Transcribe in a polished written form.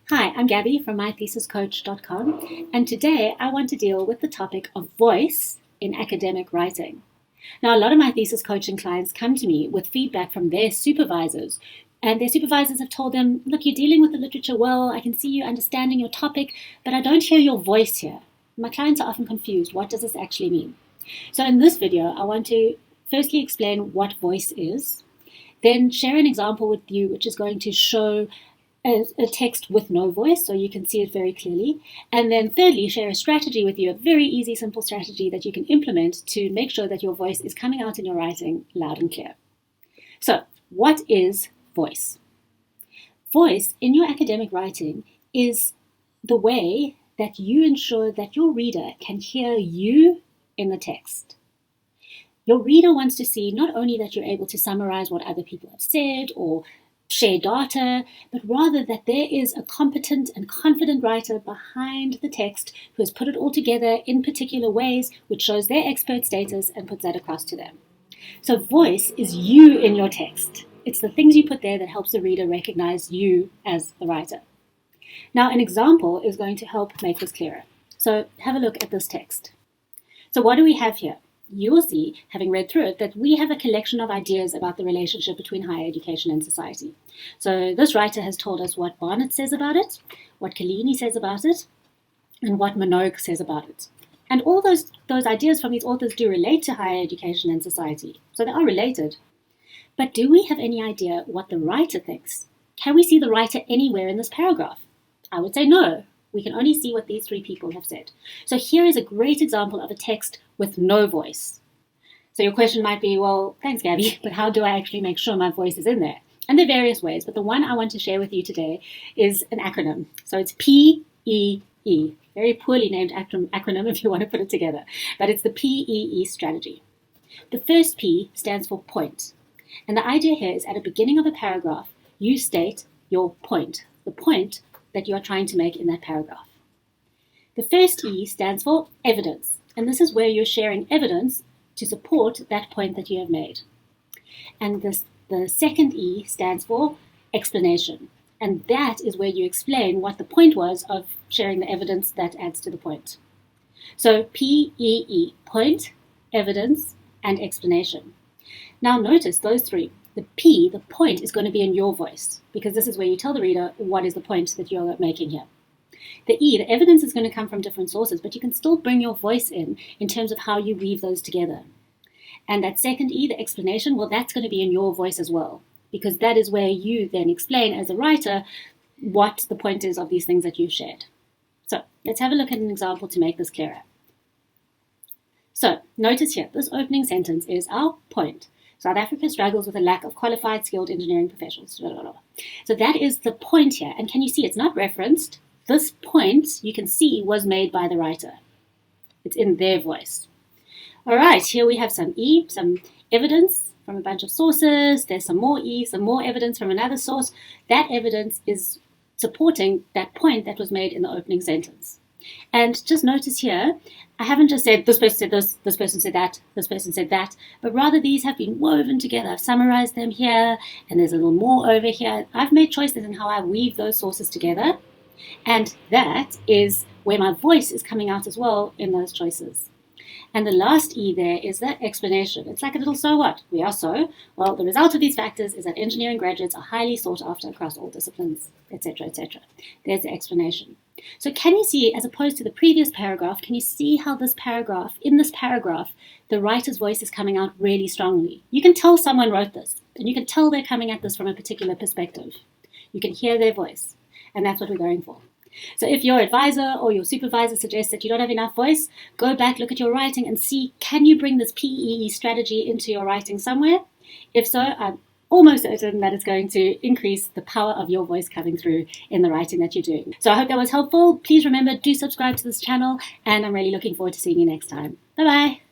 Hi, I'm Gabby from mythesiscoach.com, and today I want to deal with the topic of voice in academic writing. Now, a lot of my thesis coaching clients come to me with feedback from their supervisors, and their supervisors have told them, look, you're dealing with the literature well, I can see you understanding your topic, but I don't hear your voice here. My clients are often confused. What does this actually mean? So in this video, I want to firstly explain what voice is, then share an example with you which is going to show a text with no voice, so you can see it very clearly. And then thirdly, share a strategy with you, a very easy, simple strategy that you can implement to make sure that your voice is coming out in your writing loud and clear. So, what is voice? Voice in your academic writing is the way that you ensure that your reader can hear you in the text. Your reader wants to see not only that you're able to summarize what other people have said or share data, but rather that there is a competent and confident writer behind the text who has put it all together in particular ways, which shows their expert status and puts that across to them. So voice is you in your text. It's the things you put there that helps the reader recognize you as the writer. Now, an example is going to help make this clearer. So have a look at this text. So what do we have here? You will see, having read through it, that we have a collection of ideas about the relationship between higher education and society. So this writer has told us what Barnett says about it, what Collini says about it, and what Minogue says about it. And all those ideas from these authors do relate to higher education and society. So they are related. But do we have any idea what the writer thinks? Can we see the writer anywhere in this paragraph? I would say no. We can only see what these three people have said. So here is a great example of a text with no voice. So your question might be, well, thanks, Gabby, but how do I actually make sure my voice is in there? And there are various ways, but the one I want to share with you today is an acronym. So it's PEE. Very poorly named acronym if you want to put it together, but it's the PEE strategy. The first P stands for point. And the idea here is at the beginning of a paragraph, you state your point, the point that you are trying to make in that paragraph. The first E stands for evidence, and this is where you're sharing evidence to support that point that you have made. And the second E stands for explanation, and that is where you explain what the point was of sharing the evidence that adds to the point. So PEE, point, evidence, and explanation. Now notice those three. The P, the point, is going to be in your voice, because this is where you tell the reader what is the point that you're making here. The E, the evidence, is going to come from different sources, but you can still bring your voice in terms of how you weave those together. And that second E, the explanation, well, that's going to be in your voice as well, because that is where you then explain as a writer what the point is of these things that you've shared. So let's have a look at an example to make this clearer. So notice here, this opening sentence is our point. South Africa struggles with a lack of qualified, skilled engineering professionals. So that is the point here. And can you see it's not referenced? This point, you can see, was made by the writer. It's in their voice. All right, here we have some E, some evidence from a bunch of sources. There's some more E, some more evidence from another source. That evidence is supporting that point that was made in the opening sentence. And just notice here, I haven't just said this person said this person said that, this person said that, but rather these have been woven together. I've summarized them here, and there's a little more over here. I've made choices in how I weave those sources together, and that is where my voice is coming out as well in those choices. And the last E there is that explanation. It's like a little so what? We are so. Well, the result of these factors is that engineering graduates are highly sought after across all disciplines, etc., etc. There's the explanation. So can you see, as opposed to the previous paragraph, can you see how in this paragraph, the writer's voice is coming out really strongly? You can tell someone wrote this, and you can tell they're coming at this from a particular perspective. You can hear their voice, and that's what we're going for. So if your advisor or your supervisor suggests that you don't have enough voice, go back, look at your writing, and see, can you bring this PEE strategy into your writing somewhere? If so, I'm almost certain that it's going to increase the power of your voice coming through in the writing that you're doing. So I hope that was helpful. Please remember, do subscribe to this channel, and I'm really looking forward to seeing you next time. Bye-bye.